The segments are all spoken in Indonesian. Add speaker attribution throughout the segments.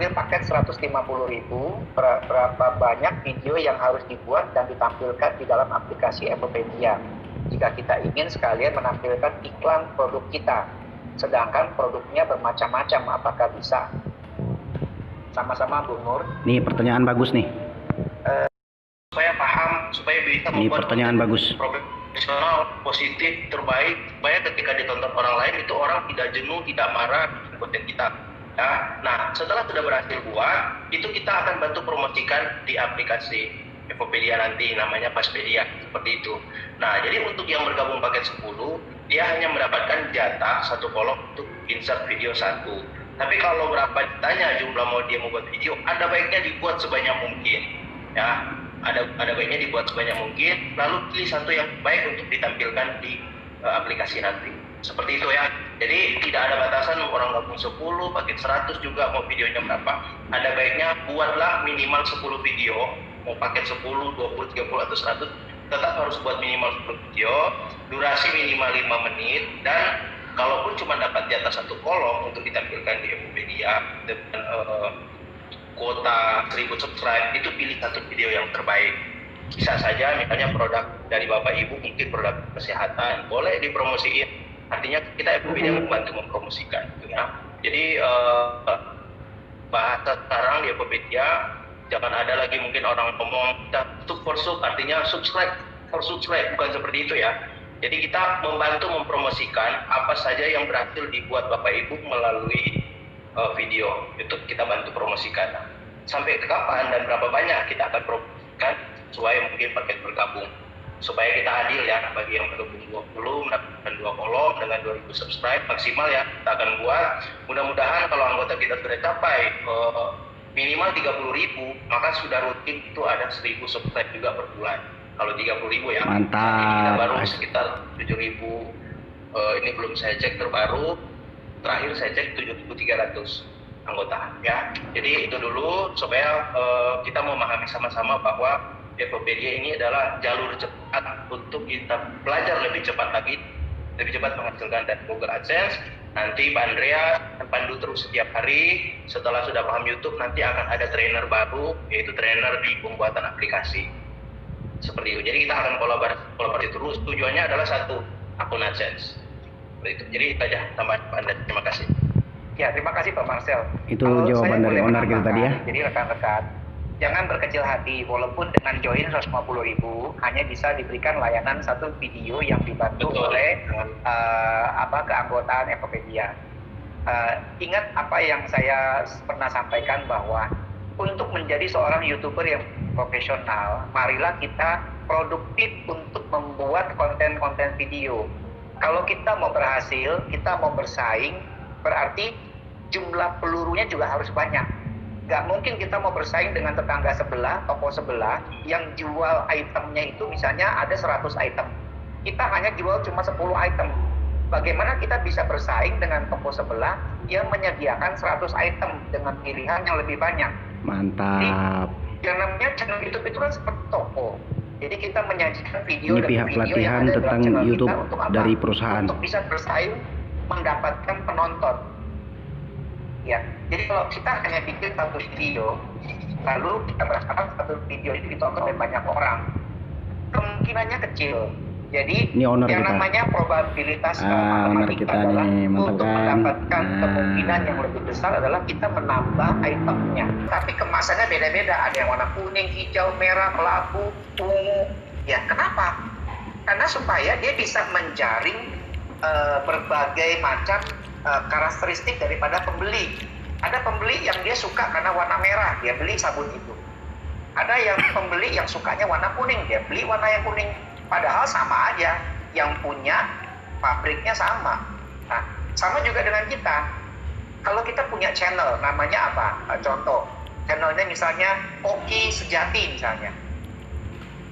Speaker 1: mengambil paket 150.000, berapa banyak video yang harus dibuat dan ditampilkan di dalam aplikasi Evopedia. Jika kita ingin sekalian menampilkan iklan produk kita, sedangkan produknya bermacam-macam, apakah bisa? Sama-sama Bung Nur.
Speaker 2: Nih pertanyaan bagus nih.
Speaker 1: Supaya paham, supaya bisa
Speaker 2: membuat pertanyaan bagus,
Speaker 1: profesional, positif, terbaik, supaya ketika ditonton orang lain itu orang tidak jenuh, tidak marah dengan konten kita. Ya, nah setelah sudah berhasil buat, itu kita akan bantu promosikan di aplikasi Evopedia nanti, namanya Paspedia, seperti itu. Nah, jadi untuk yang bergabung paket 10, dia hanya mendapatkan jatah satu kolom untuk insert video satu. Tapi kalau berapa ditanya jumlah mau dia membuat video, ada baiknya dibuat sebanyak mungkin. Ya, ada baiknya dibuat sebanyak mungkin, lalu pilih satu yang baik untuk ditampilkan di aplikasi nanti. Seperti itu ya. Jadi tidak ada batasan orang gabung 10, paket 100 juga mau videonya berapa. Ada baiknya buatlah minimal 10 video, mau paket 10, 20, 30 atau 100, tetap harus buat minimal 10 video, durasi minimal 5 menit, dan kalaupun cuma dapat jatah satu kolom untuk ditampilkan di Evopedia dengan kuota 1000 subscribe, itu pilih satu video yang terbaik. Bisa saja misalnya produk dari Bapak Ibu, mungkin produk kesehatan, boleh dipromosiin. Artinya kita Evopedia membantu mempromosikan, ya. Jadi bahasa sekarang di Evopedia, jangan ada lagi mungkin orang ngomong sub for sub, artinya subscribe for subscribe, bukan seperti itu ya. Jadi kita membantu mempromosikan apa saja yang berhasil dibuat Bapak Ibu melalui video, itu kita bantu promosikan. Sampai ke kapan dan berapa banyak kita akan promosikan sesuai mungkin paket bergabung, supaya kita adil ya, bagi yang bergabung 20 mendapatkan 2 kolom dengan 2000 subscribe maksimal ya, kita akan buat. Mudah-mudahan kalau anggota kita sudah capai minimal 30.000, maka sudah rutin itu ada 1000 subscribe juga per bulan. Kalau 30.000 ya.
Speaker 2: Mantap.
Speaker 1: Jadi kita baru sekitar 7.000, ini belum saya cek terbaru, terakhir saya cek 7.300 anggota ya. Jadi itu dulu supaya kita memahami sama-sama bahwa Evopedia ini adalah jalur cepat untuk kita belajar lebih cepat lagi, lebih cepat menghasilkan dari Google AdSense. Nanti Pak Andrea akan pandu terus setiap hari. Setelah sudah paham YouTube, nanti akan ada trainer baru, yaitu trainer di pembuatan aplikasi. Seperti itu. Jadi kita akan kolaborasi terus. Tujuannya adalah satu, akun AdSense. Seperti itu. Jadi itu aja tambahan Pak Andrea. Terima kasih. Ya, terima kasih Pak Marcel.
Speaker 2: Itu jawaban dari owner kita tadi ya.
Speaker 1: Jadi rekan-rekan, jangan berkecil hati, walaupun dengan join 150.000 hanya bisa diberikan layanan satu video yang dibantu oleh keanggotaan Evopedia. Ingat apa yang saya pernah sampaikan, bahwa untuk menjadi seorang YouTuber yang profesional, marilah kita produktif untuk membuat konten-konten video. Kalau kita mau berhasil, kita mau bersaing, berarti jumlah pelurunya juga harus banyak. Gak mungkin kita mau bersaing dengan tetangga sebelah, toko sebelah yang jual itemnya itu misalnya ada 100 item. Kita hanya jual cuma 10 item. Bagaimana kita bisa bersaing dengan toko sebelah yang menyediakan 100 item dengan pilihan yang lebih banyak?
Speaker 2: Mantap.
Speaker 1: Jadi, yang namanya channel YouTube itu kan seperti toko. Jadi kita menyajikan video
Speaker 2: ini pihak
Speaker 1: video
Speaker 2: pelatihan tentang YouTube dari perusahaan.
Speaker 1: Untuk bisa bersaing mendapatkan penonton. Ya, jadi kalau kita hanya bikin satu video, lalu kita berharap satu video itu ditonton oleh banyak orang, kemungkinannya kecil. Jadi yang kita, namanya probabilitas matematika adalah untuk mendapatkan kemungkinan yang lebih besar adalah kita menambah itemnya. Tapi kemasannya beda-beda, ada yang warna kuning, hijau, merah, kelabu, ungu. Ya, kenapa? Karena supaya dia bisa menjaring berbagai macam karakteristik daripada pembeli. Ada pembeli yang dia suka karena warna merah, dia beli sabun itu. Ada yang pembeli yang sukanya warna kuning, dia beli warna yang kuning. Padahal sama aja, yang punya pabriknya sama. Nah, sama juga dengan kita. Kalau kita punya channel, namanya apa? Contoh, channelnya misalnya Oki Sejati misalnya.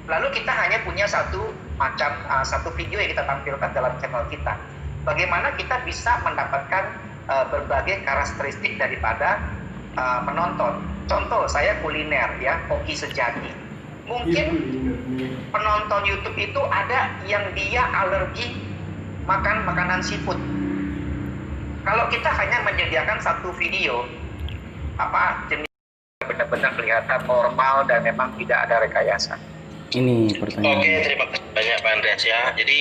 Speaker 1: Lalu kita hanya punya satu video yang kita tampilkan dalam channel kita. Bagaimana kita bisa mendapatkan berbagai karakteristik daripada penonton. Contoh, saya kuliner ya, Oki Sejati. Mungkin penonton YouTube itu ada yang dia alergi makan makanan seafood. Kalau kita hanya menyediakan satu video jenis benar-benar kelihatan normal dan memang tidak ada rekayasa.
Speaker 2: Ini pertanyaan.
Speaker 3: Oke, terima kasih banyak Pak Andreas ya. Jadi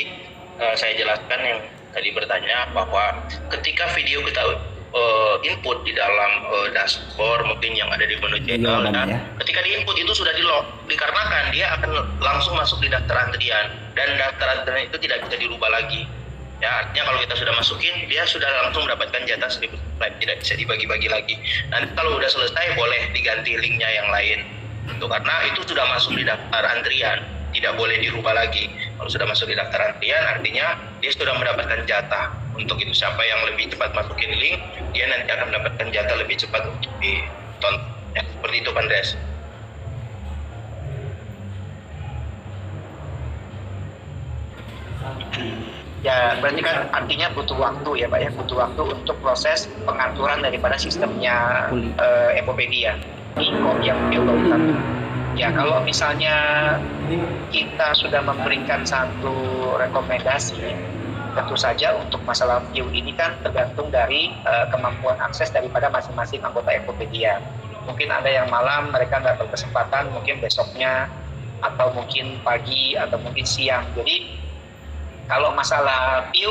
Speaker 3: saya jelaskan yang tadi bertanya bahwa ketika video kita input di dalam dashboard mungkin yang ada di menu channel,
Speaker 2: ya.
Speaker 3: ketika di input itu sudah di lock dikarenakan dia akan langsung masuk di daftar antrian dan daftar antrian itu tidak bisa dirubah lagi. Ya, artinya kalau kita sudah masukin, dia sudah langsung mendapatkan jatah 1000 subscribe, tidak bisa dibagi-bagi lagi. Nanti kalau udah selesai boleh diganti linknya yang lain. Itu karena itu sudah masuk di daftar antrian, tidak boleh dirubah lagi. Kalau sudah masuk di daftar antrian, artinya dia sudah mendapatkan jatah. Untuk itu siapa yang lebih cepat masukin link, dia nanti akan mendapatkan jatah lebih cepat untuk ditonton. Ya, seperti itu Pak Andreas.
Speaker 1: Ya, berarti kan artinya butuh waktu ya Pak ya, butuh waktu untuk proses pengaturan daripada sistemnya Epopedia. Ini yang dilakukan. Ya, kalau misalnya kita sudah memberikan satu rekomendasi, tentu saja untuk masalah view ini kan tergantung dari kemampuan akses daripada masing-masing anggota Epopedia. Mungkin ada yang malam mereka nggak berkesempatan, mungkin besoknya, atau mungkin pagi, atau mungkin siang. Jadi kalau masalah view,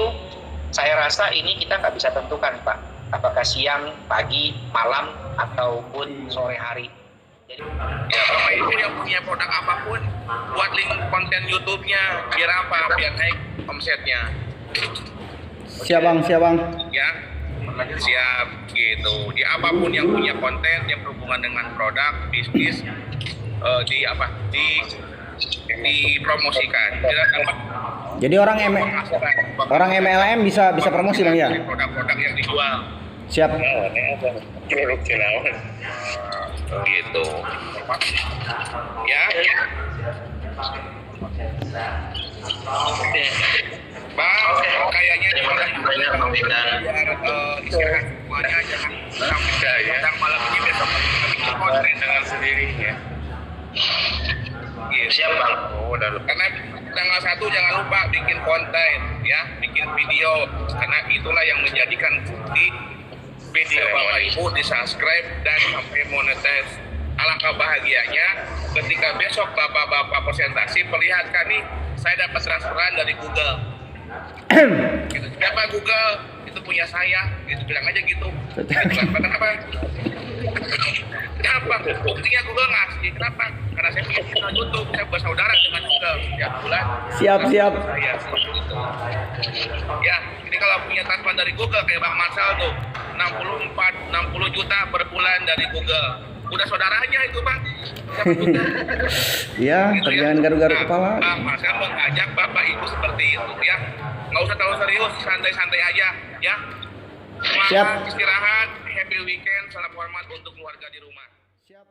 Speaker 1: saya rasa ini kita nggak bisa tentukan Pak. Apakah siang, pagi, malam, ataupun sore hari. Jadi,
Speaker 4: ya Bapak Ibu yang punya produk apapun, buat link konten YouTube-nya, biar apa? Biar naik omsetnya.
Speaker 2: Siap bang.
Speaker 4: Ya, siap gitu. Di apapun yang punya konten yang berhubungan dengan produk, bisnis, dipromosikan. Tidak dapat.
Speaker 2: Jadi orang MLM bisa promosi bang ya?
Speaker 4: Produk-produk yang dijual.
Speaker 2: Siap.
Speaker 4: Gitu. Ya. Bang, kayaknya
Speaker 3: Terima kasih banyak Bang Witan.
Speaker 4: istirahat semuanya, jangan sampai kadang malam ini besok kita bikin konten dengan sendirinya. Gitu.
Speaker 3: Siap Bang.
Speaker 4: Karena tanggal 1 jangan lupa bikin konten ya, bikin video, karena itulah yang menjadikan bukti video Bapak Ibu di subscribe dan sampai monetize. Alangkah bahagianya ketika besok Bapak-bapak presentasi perlihatkan nih, saya dapat transferan dari Google. Gitu. Siapa Google? Itu punya saya. Gitu, bilang aja gitu. Kenapa? Kenapa? Buktinya Google ngasih. Kenapa? Karena saya punya channel YouTube, saya bersaudara dengan Google setiap bulan.
Speaker 2: Siap.
Speaker 4: Saya gitu. Ya, ini kalau punya transfer dari Google kayak Bang Marcel tuh 60 juta per bulan dari Google. Udah saudaranya itu Bang. Siapa Google?
Speaker 2: Iya,
Speaker 4: Gitu
Speaker 2: jangan garuk-garuk kepala.
Speaker 4: Bang Marcel mengajak Bapak Ibu seperti itu ya. Nggak usah terlalu serius, santai-santai aja ya. Semangat,
Speaker 2: Siap.
Speaker 4: istirahat, happy weekend, salam hormat untuk keluarga di rumah.
Speaker 2: Siap.